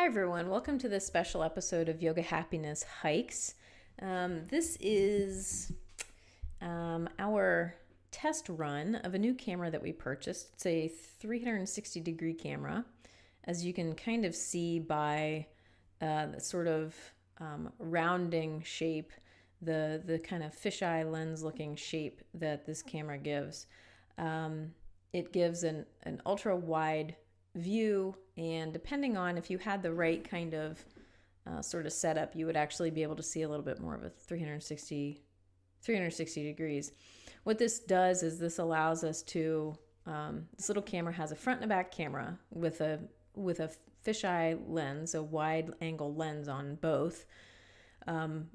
everyone, welcome to this special episode of Yoga Happiness Hikes. This is our test run of a new camera that we purchased. It's a 360 degree camera, as you can kind of see by the sort of rounding shape, the kind of fisheye lens looking shape that this camera gives. It gives an ultra wide view, and depending on if you had the right kind of sort of setup, you would actually be able to see a little bit more of a 360 degrees. What this does is this allows us to, this little camera has a front and a back camera with a fisheye lens, a wide angle lens on both,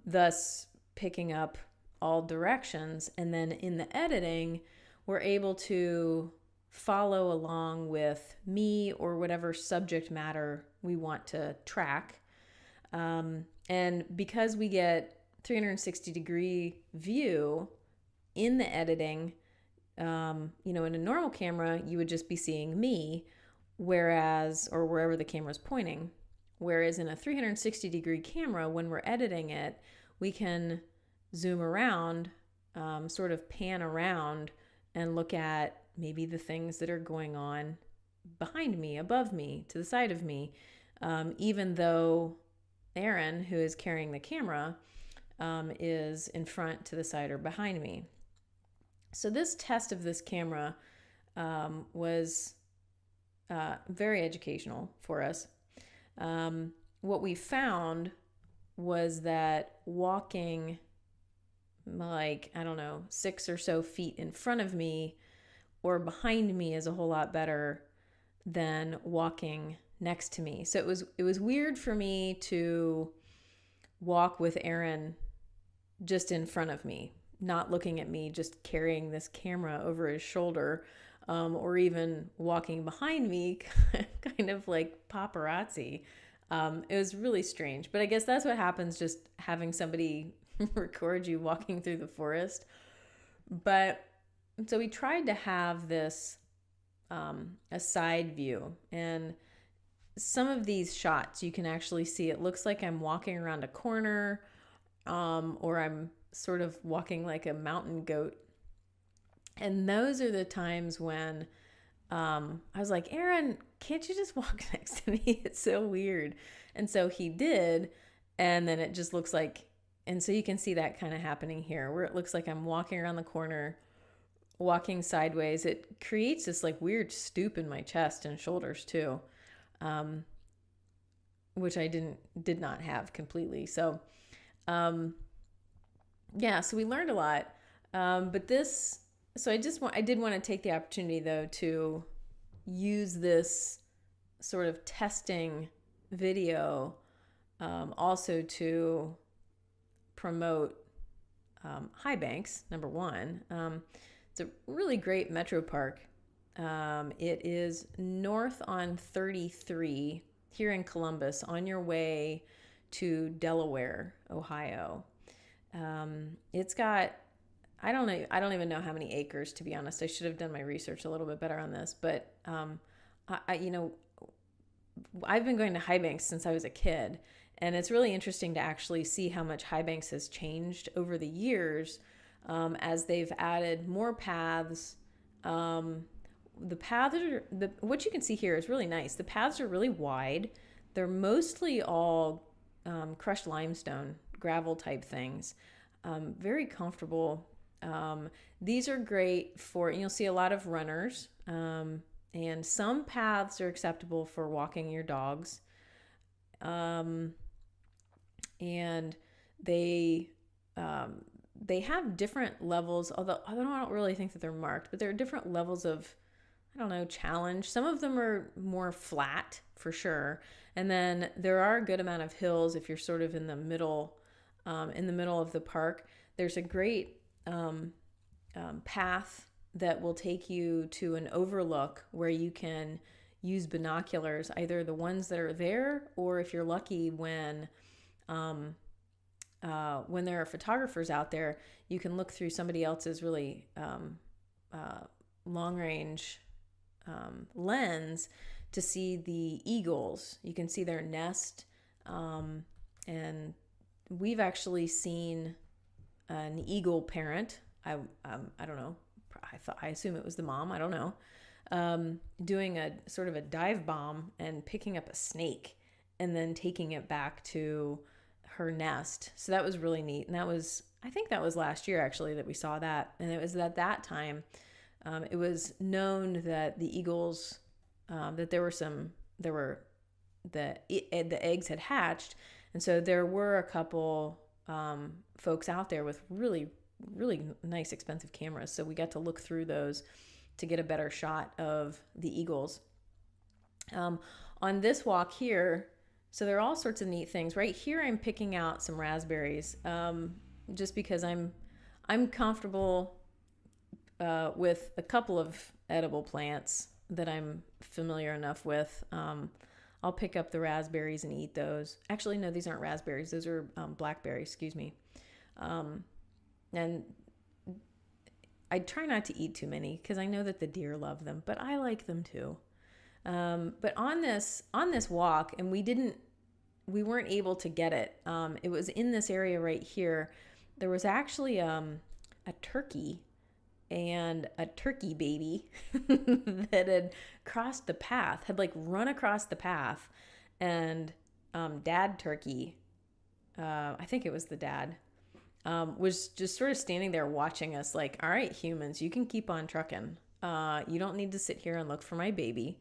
thus picking up all directions. And then in the editing, we're able to follow along with me or whatever subject matter we want to track. And because we get 360 degree view in the editing, in a normal camera, you would just be seeing me, or wherever the camera is pointing. Whereas in a 360 degree camera, when we're editing it, we can zoom around, sort of pan around and look at maybe the things that are going on behind me, above me, to the side of me, even though Aaron, who is carrying the camera, is in front, to the side, or behind me. So this test of this camera was very educational for us. What we found was that walking 6 or so feet in front of me or behind me is a whole lot better than walking next to me. So it was weird for me to walk with Aaron just in front of me, not looking at me, just carrying this camera over his shoulder, or even walking behind me, kind of like paparazzi. It was really strange, but I guess that's what happens just having somebody record you walking through the forest. But so we tried to have this a side view, and some of these shots you can actually see it looks like I'm walking around a corner, or I'm sort of walking like a mountain goat. And those are the times when I was like, Aaron, can't you just walk next to me? It's so weird. And so he did, and then it just looks like, and so you can see that kind of happening here, where it looks like I'm walking around the corner, walking sideways. It creates this like weird stoop in my chest and shoulders too, which I did not have completely. So, so we learned a lot. So I did want to take the opportunity though to use this sort of testing video, also to promote Highbanks, number one. It's a really great metro park. It is north on 33 here in Columbus, on your way to Delaware, Ohio. It's got, I don't even know how many acres, to be honest. I should have done my research a little bit better on this, but I've been going to Highbanks since I was a kid, and it's really interesting to actually see how much Highbanks has changed over the years, as they've added more paths. The paths what you can see here is really nice. The paths are really wide. They're mostly all crushed limestone, gravel type things. Very comfortable. These are great for, you'll see a lot of runners, and some paths are acceptable for walking your dogs. And they have different levels, although I don't really think that they're marked, but there are different levels of, challenge. Some of them are more flat for sure. And then there are a good amount of hills if you're sort of in the middle of the park. There's a great path that will take you to an overlook where you can use binoculars, either the ones that are there, or if you're lucky, when there are photographers out there, you can look through somebody else's really long range lens to see the eagles. You can see their nest. And we've actually seen an eagle parent. I don't know. I assume it was the mom. I don't know. Doing a sort of a dive bomb and picking up a snake and then taking it back to her nest. So that was really neat. And I think that was last year actually that we saw that. And it was at that time, it was known that the eagles, that the eggs had hatched. And so there were a couple folks out there with really, really nice, expensive cameras. So we got to look through those to get a better shot of the eagles. On this walk here, so there are all sorts of neat things. Right here, I'm picking out some raspberries, just because I'm comfortable with a couple of edible plants that I'm familiar enough with. I'll pick up the raspberries and eat those. Actually, no, these aren't raspberries. Those are blackberries, excuse me. And I try not to eat too many because I know that the deer love them, but I like them too. But on this walk, and we weren't able to get it. It was in this area right here. There was actually a turkey and a turkey baby that had crossed the path, had like run across the path, and dad turkey, I think it was the dad, was just sort of standing there watching us like, all right, humans, you can keep on trucking. You don't need to sit here and look for my baby.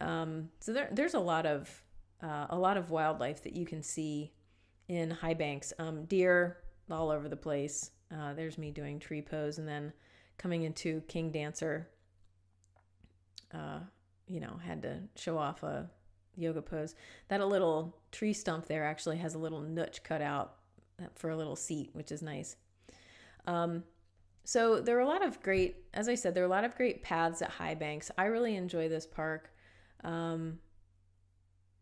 So there's a lot of wildlife that you can see in Highbanks. Deer all over the place. There's me doing tree pose and then coming into King Dancer. Had to show off a yoga pose. That a little tree stump there actually has a little nooch cut out for a little seat, which is nice. So there are a lot of great, as I said, there are a lot of great paths at Highbanks. I really enjoy this park.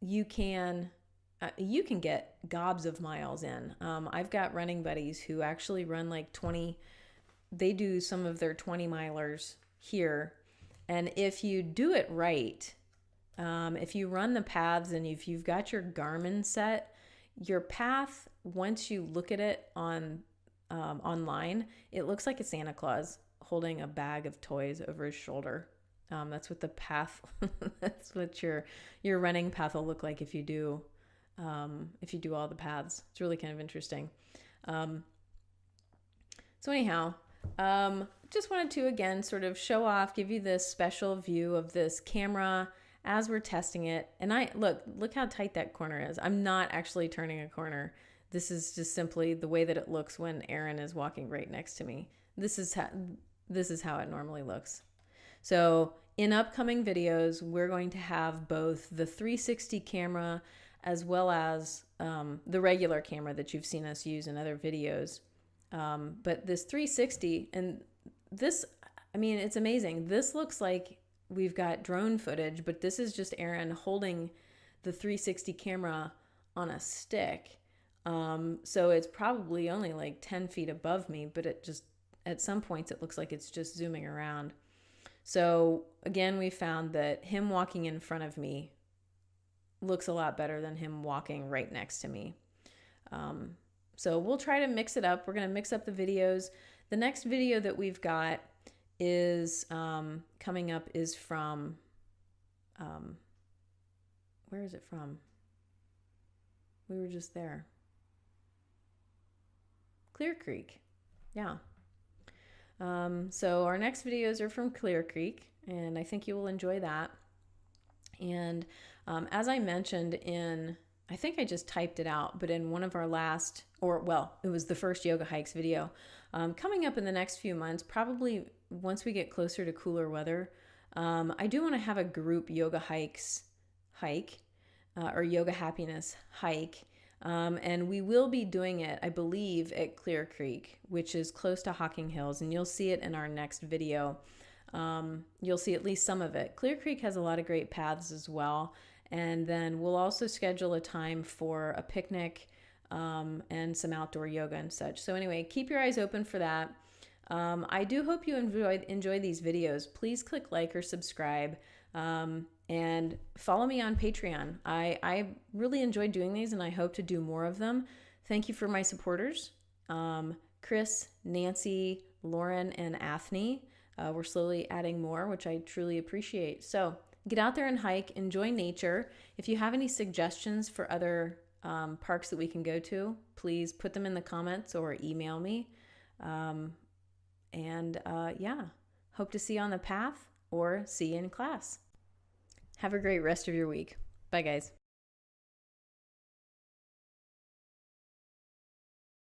You can get gobs of miles in. I've got running buddies who actually run like 20. They do some of their 20 milers here. And if you do it right, if you run the paths and if you've got your Garmin set, your path, once you look at it online, it looks like a Santa Claus holding a bag of toys over his shoulder. That's what the path, that's what your running path will look like if you do all the paths. It's really kind of interesting. So anyhow, just wanted to again sort of show off, give you this special view of this camera as we're testing it. And look how tight that corner is. I'm not actually turning a corner. This is just simply the way that it looks when Aaron is walking right next to me. This is how it normally looks. So in upcoming videos, we're going to have both the 360 camera as well as the regular camera that you've seen us use in other videos. But this 360, and this, I mean, it's amazing. This looks like we've got drone footage, but this is just Aaron holding the 360 camera on a stick. So it's probably only like 10 feet above me, but it just, at some points, it looks like it's just zooming around. So again, we found that him walking in front of me looks a lot better than him walking right next to me. So we'll try to mix it up. We're going to mix up the videos. The next video that we've got is coming up is from, where is it from? We were just there. Clear Creek. Yeah. So our next videos are from Clear Creek, and I think you will enjoy that. And as I mentioned I think I just typed it out, but in one of our last, it was the first Yoga Hikes video. Coming up in the next few months, probably once we get closer to cooler weather, I do want to have a group Yoga Hikes hike, or Yoga Happiness hike. And we will be doing it, I believe, at Clear Creek, which is close to Hocking Hills, and you'll see it in our next video. You'll see at least some of it. Clear Creek has a lot of great paths as well. And then we'll also schedule a time for a picnic and some outdoor yoga and such. So anyway, keep your eyes open for that. I do hope you enjoy these videos. Please click like or subscribe, and follow me on Patreon. I really enjoy doing these, and I hope to do more of them. Thank you for my supporters, Chris, Nancy, Lauren, and Athne. We're slowly adding more, which I truly appreciate. So get out there and hike, enjoy nature. If you have any suggestions for other parks that we can go to, please put them in the comments or email me. Yeah, hope to see you on the path or see you in class. Have a great rest of your week. Bye, guys.